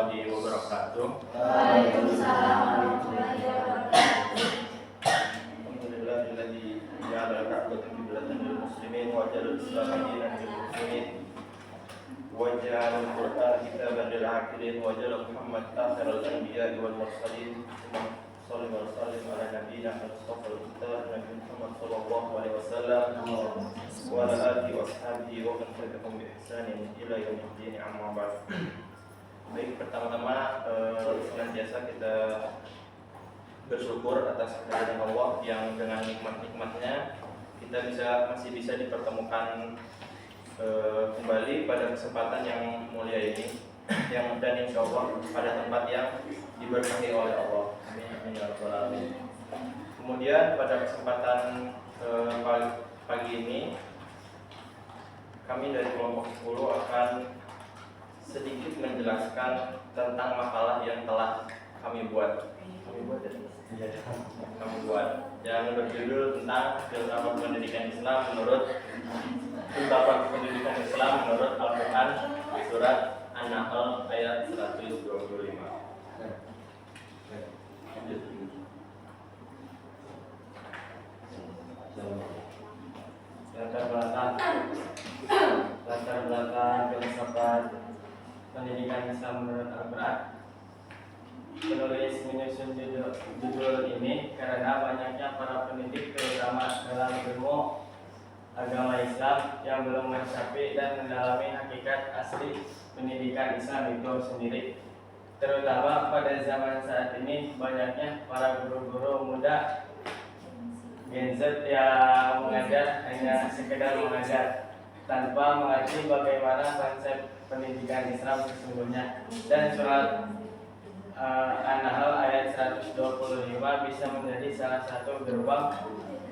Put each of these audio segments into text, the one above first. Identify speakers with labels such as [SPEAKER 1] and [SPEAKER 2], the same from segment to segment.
[SPEAKER 1] warahmatullahi wabarakatuh.
[SPEAKER 2] Waalaikumsalam warahmatullahi wabarakatuh.
[SPEAKER 1] Alhamdulillahilladzi ja'ala al-Ka'bata qiblatan lil muslimin wa ja'ala al-Islama dinan lil muslimin wa ja'ala al-Qur'ana kitaban lil 'aqilin wa ja'ala Muhammad akhiral anbiya'i wal mursalin. Sallallahu alaihi wasallam ala nabiyyina Mustafa al-Mukhtar Nabi Muhammad sallallahu alaihi wasallam wa ala alihi wa ashabihi wa man tabi'ahum bi ihsanin ila yaumil din, amma ba'd. Baik, pertama-tama senantiasa kita bersyukur atas kehadiran Allah yang dengan nikmat-nikmatnya kita masih bisa dipertemukan kembali pada kesempatan yang mulia ini, yang dan insya Allah pada tempat yang diberkahi oleh Allah. Amin ya rabbal alamin. Kemudian pada kesempatan pagi ini kami dari kelompok 10 akan sedikit menjelaskan tentang makalah yang telah kami buat. Kami buat yang berjudul tentang filsafat pendidikan Islam menurut Al-Quran surat An-Nahl ayat 125.
[SPEAKER 3] Latar belakang filsafat pendidikan Islam menurut Al-Quran. Penulis menyusun judul ini karena banyaknya para pendidik terutama dalam ilmu agama Islam yang belum mencapai dan mendalami hakikat asli pendidikan Islam itu sendiri. Terutama pada zaman saat ini banyaknya para guru-guru muda Gen Z yang mengajar hanya sekedar mengajar tanpa mengerti bagaimana konsep pendidikan Islam sesungguhnya. Dan surat An-Nahl ayat 125 bisa menjadi salah satu gerbang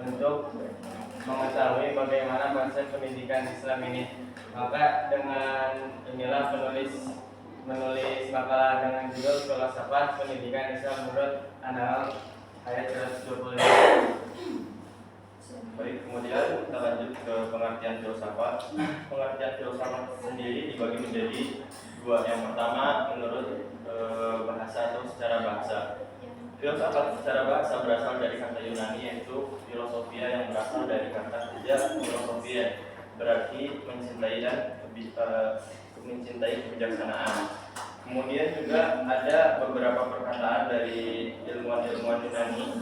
[SPEAKER 3] untuk mengetahui bagaimana konsep pendidikan Islam ini. Maka dengan inilah menulis makalah dengan judul filsafat pendidikan Islam menurut An-Nahl ayat 125.
[SPEAKER 1] Baik, kemudian kita lanjut ke pengertian filsafat. Pengertian filsafat sendiri dibagi menjadi dua. Yang pertama menurut bahasa atau secara bahasa. Filsafat secara bahasa berasal dari kata Yunani yaitu filosofia, yang berasal dari kata kerja filosofia, berarti mencintai dan mencintai kebijaksanaan. Kemudian juga ada beberapa perkataan dari ilmuwan-ilmuwan Yunani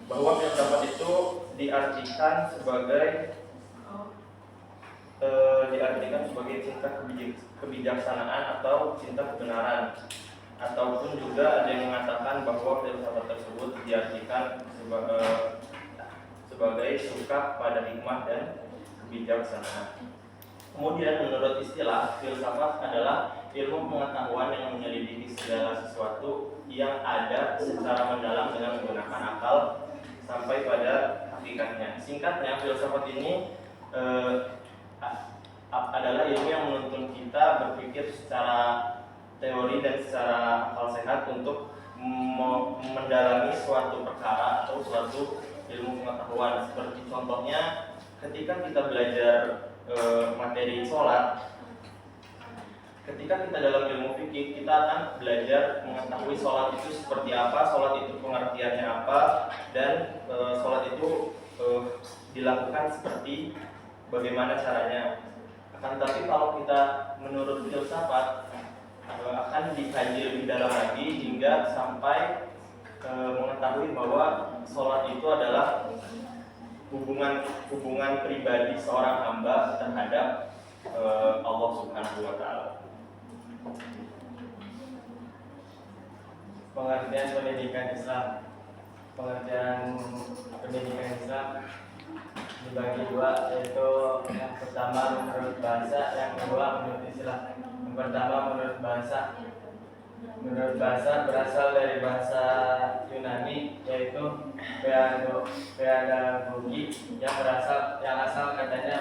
[SPEAKER 1] bahwa filsafat itu diartikan sebagai cinta kebijaksanaan atau cinta kebenaran, ataupun juga ada yang mengatakan bahwa filsafat tersebut diartikan sebagai suka pada hikmah dan kebijaksanaan. Kemudian menurut istilah, filsafat adalah ilmu pengetahuan yang menyelidiki segala sesuatu yang ada secara mendalam dengan menggunakan akal sampai pada hakikatnya. Singkatnya, filsafat ini adalah ilmu yang menuntun kita berpikir secara teori dan secara akal sehat untuk mendalami suatu perkara atau suatu ilmu pengetahuan. Seperti contohnya ketika kita belajar materi sholat, ketika kita dalam ilmu fikih, kita akan belajar mengetahui sholat itu seperti apa, sholat itu pengertiannya apa, dan sholat itu dilakukan seperti bagaimana caranya. Akan tetapi kalau kita menurut filsafat akan dikaji lebih dalam lagi hingga sampai mengetahui bahwa sholat itu adalah hubungan pribadi seorang hamba terhadap Allah Subhanahu wa Ta'ala.
[SPEAKER 3] Pengertian pendidikan Islam. Pengertian pendidikan Islam dibagi dua, yaitu yang pertama menurut bahasa, yang kedua menurut istilah. Yang pertama menurut bahasa. Menurut bahasa berasal dari bahasa Yunani yaitu pedagogi, yang asal katanya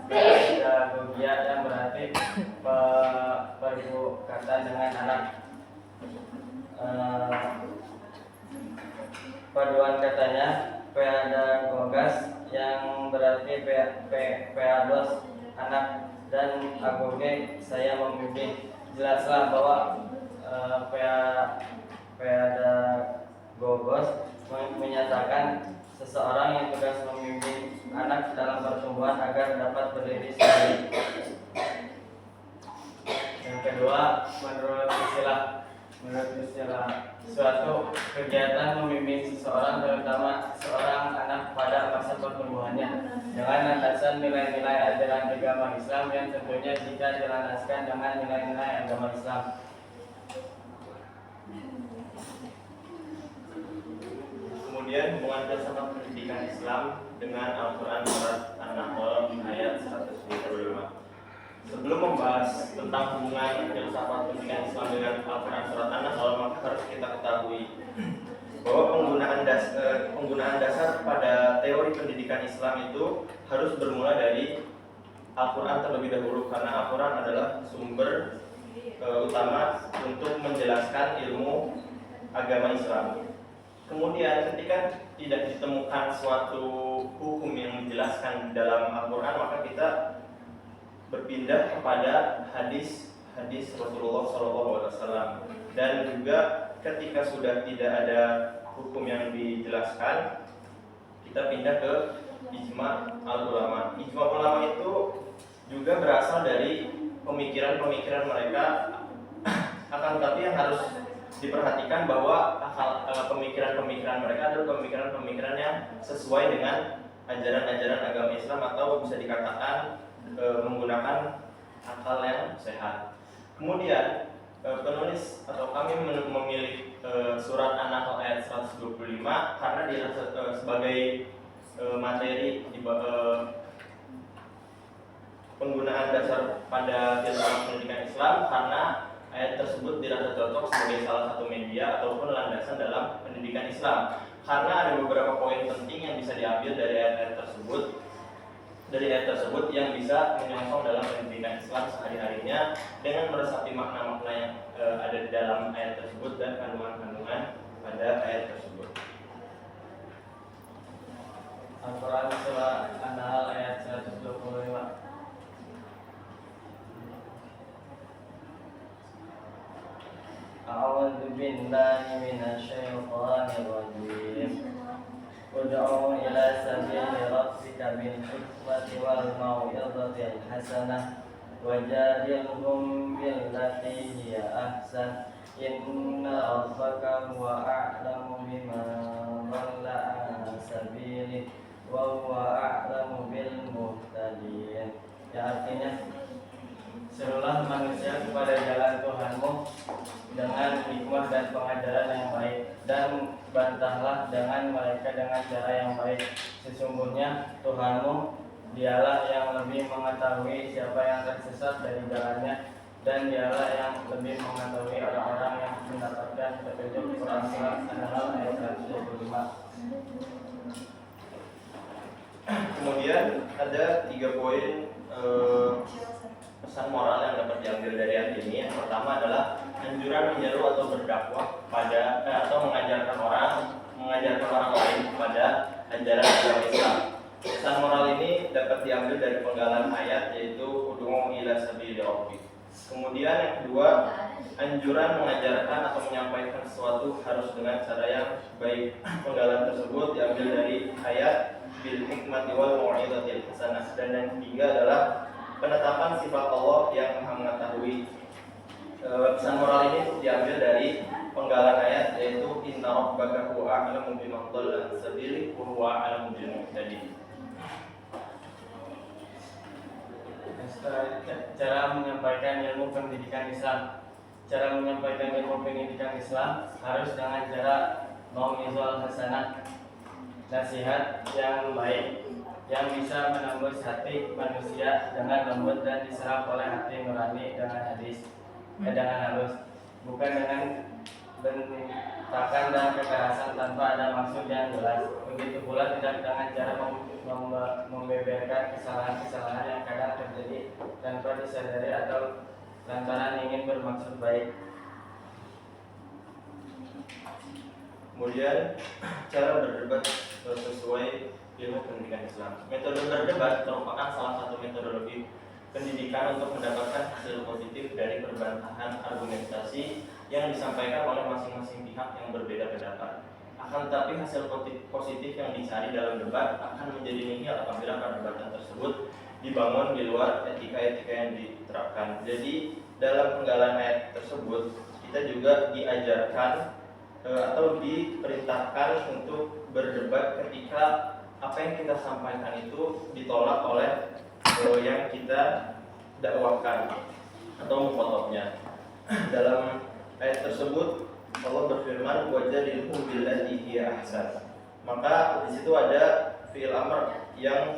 [SPEAKER 3] pedagogia, yang berarti pergulatan dengan anak. Paduan katanya pedagogas, yang berarti peados anak, dan agoge saya membimbing. Jelaslah bahwa diri sendiri. Yang kedua, menurut istilah suatu kegiatan membimbing seseorang, terutama seorang anak pada masa pertumbuhannya, dengan landasan nilai-nilai ajaran agama Islam yang tentunya jika dilandaskan dengan nilai-nilai agama Islam.
[SPEAKER 1] Kemudian hubungan filsafat pendidikan Islam dengan Al-Quran surat An-Nahl ayat 125. Sebelum membahas tentang hubungan filsafat pendidikan Islam dengan Al-Quran surat An-Nahl, maka harus kita ketahui bahwa penggunaan dasar pada teori pendidikan Islam itu harus bermula dari Al-Quran terlebih dahulu, karena Al-Quran adalah sumber utama untuk menjelaskan ilmu agama Islam. Kemudian ketika tidak ditemukan suatu hukum yang menjelaskan dalam Al-Quran, maka kita berpindah kepada hadis Rasulullah SAW. Dan juga ketika sudah tidak ada hukum yang dijelaskan, kita pindah ke ijma al-ulama. Ijma ulama itu juga berasal dari pemikiran-pemikiran mereka, akan tetapi yang harus diperhatikan bahwa pemikiran-pemikiran mereka adalah pemikiran-pemikiran yang sesuai dengan ajaran-ajaran agama Islam, atau bisa dikatakan menggunakan akal yang sehat. Kemudian penulis atau kami memilih surat An-Nahl ayat 125 karena dirasa sebagai materi penggunaan dasar pada filsafat pendidikan Islam, karena ayat tersebut dirasa cocok sebagai salah satu media ataupun landasan dalam pendidikan Islam. Karena ada beberapa poin penting yang bisa diambil dari ayat-ayat tersebut yang bisa menyongsong dalam pendidikan Islam sehari-harinya dengan meresapi makna-makna yang ada di dalam ayat tersebut dan kandungan-kandungan pada ayat tersebut.
[SPEAKER 3] Al-Quran surah An-Nahl ayat 125. A'udzu billahi minasyaitonir rajim. Ud'u ila sabili rabbika bil hikmati wal mau'izatil hasanah wajadilhum billati hiya ahsan. Inna rabbaka huwa a'lamu biman dhalla an sabilihi wa huwa a'lamu bil muhtadin. Ya, artinya, serulah manusia kepada jalan Tuhanmu dengan hikmah dan pengajaran yang baik, dan bantahlah dengan mereka dengan cara yang baik. Sesungguhnya Tuhanmu dialah yang lebih mengetahui siapa yang tersesat dari jalannya, dan dialah yang lebih mengetahui orang-orang yang mendapatkan petunjuk. Quran surat An-Nahl ayat 125.
[SPEAKER 1] Kemudian ada 3 poin pesan moral yang dapat diambil dari ayat ini. Yang pertama adalah anjuran menyeru atau berdakwah pada atau mengajarkan orang lain kepada ajaran agama Islam. Pesan moral ini dapat diambil dari penggalan ayat, yaitu ud'u ila sabili rabbik. Kemudian yang kedua, anjuran mengajarkan atau menyampaikan sesuatu harus dengan cara yang baik. Penggalan tersebut diambil dari ayat bil hikmati wal mau'izatil hasanah. Dan yang ketiga adalah penetapan sifat Allah yang Maha mengetahui. Pesan moral ini diambil dari penggalan ayat, yaitu inna rabbaka huwa a'lamu biman dhalla an sabilihi wa huwa a'lamu bil muhtadin.
[SPEAKER 3] Cara menyampaikan ilmu pendidikan Islam. Cara menyampaikan ilmu pendidikan Islam harus dengan cara mau'izah hasanah, nasihat yang baik yang bisa menembus hati manusia dengan lembut dan diserap oleh hati nurani dengan dengan halus, bukan dengan bentakan dan kekerasan tanpa ada maksud yang jelas. Begitu pula tidak dengan cara membeberkan kesalahan-kesalahan yang kadang terjadi tanpa disadari atau lantaran ingin bermaksud baik.
[SPEAKER 1] Kemudian cara berdebat sesuai ilmu pendidikan Islam. Metode berdebat merupakan salah satu metodologi pendidikan untuk mendapatkan hasil positif dari perbantahan argumentasi yang disampaikan oleh masing-masing pihak yang berbeda pendapat. Akan tetapi hasil positif yang dicari dalam debat akan menjadi nihil apabila perdebatan tersebut dibangun di luar etika-etika yang diterapkan. Jadi dalam penggalan ayat tersebut kita juga diajarkan atau diperintahkan untuk berdebat ketika apa yang kita sampaikan itu ditolak oleh yang kita dakwakan atau mengkotopnya. Dalam ayat tersebut Allah berfirman wajadilhum billati hiya ahsan. Maka di situ ada fi'il amr yang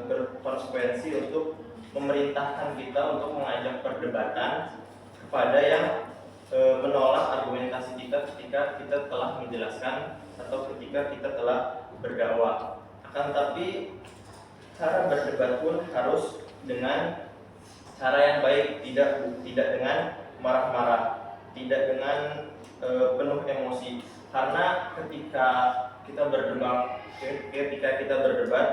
[SPEAKER 1] berkonsekuensi untuk memerintahkan kita untuk mengajak perdebatan kepada yang menolak argumentasi kita ketika kita telah menjelaskan atau ketika kita telah berdakwah. Akan tapi cara berdebat pun harus dengan cara yang baik, tidak dengan marah-marah, tidak dengan penuh emosi. Karena ketika kita berdebat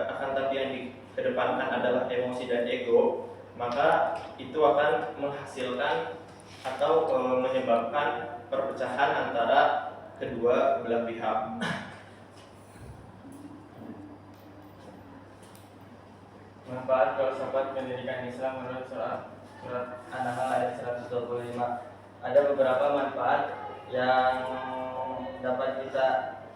[SPEAKER 1] akan tapi yang dikedepankan adalah emosi dan ego, maka itu akan menghasilkan atau menyebabkan perpecahan antara kedua belah pihak.
[SPEAKER 3] Manfaat filsafat pendidikan Islam menurut surat An-Nahl ayat 125. Ada beberapa manfaat yang dapat kita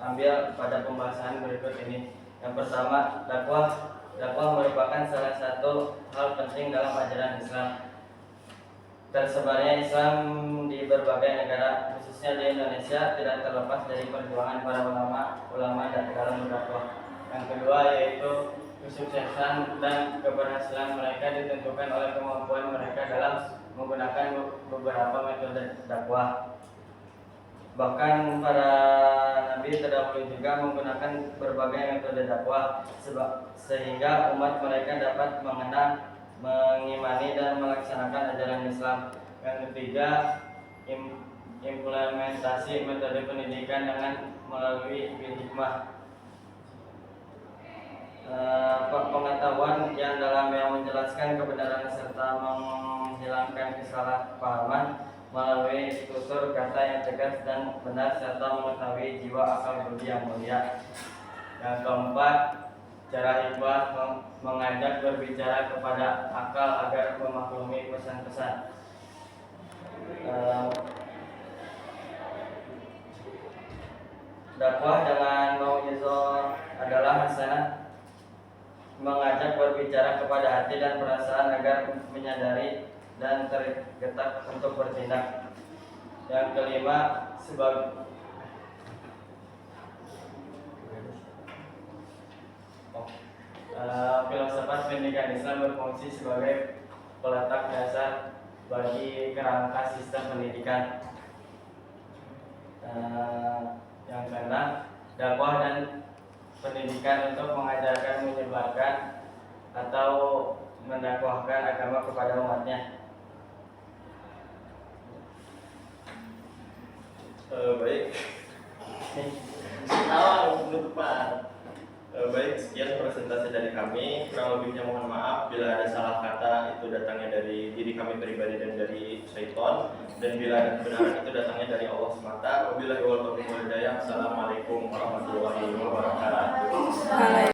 [SPEAKER 3] ambil pada pembahasan berikut ini. Yang pertama, dakwah merupakan salah satu hal penting dalam ajaran Islam. Tersebarnya Islam di berbagai negara, khususnya di Indonesia, tidak terlepas dari perjuangan para ulama dan dalam berdakwah. Yang kedua yaitu kesuksesan dan keberhasilan mereka ditentukan oleh kemampuan mereka dalam menggunakan beberapa metode dakwah. Bahkan para nabi terdahulu juga menggunakan berbagai metode dakwah sehingga umat mereka dapat mengenal, mengimani dan melaksanakan ajaran Islam. Yang ketiga, implementasi metode pendidikan dengan melalui hikmah. Pengetahuan yang dalam yang menjelaskan kebenaran serta menghilangkan kesalahpahaman melalui tutur kata yang tegas dan benar serta mengetahui jiwa akal budi yang mulia. Yang keempat, cara hikmah mengajak berbicara kepada akal agar memaklumi pesan-pesan. Dakwah dengan mau'izah adalah hasanah, mengajak berbicara kepada hati dan perasaan agar menyadari dan tergetak untuk bertindak. Yang kelima, filsafat pendidikan Islam berfungsi sebagai peletak dasar bagi kerangka sistem pendidikan. Yang keenam, dakwah dan pendidikan untuk mengajarkan, menyebarkan atau mendakwahkan agama kepada umatnya.
[SPEAKER 1] Baik. Penutupan. Baik, sekian presentasi dari kami. Kurang lebihnya mohon maaf bila ada salah kata itu datangnya dari diri kami pribadi dan dari syaitan, dan bila ada kebenaran itu datangnya dari Allah semata. Wabillahi wal taufiq wal hidayah. Assalamualaikum warahmatullahi wabarakatuh.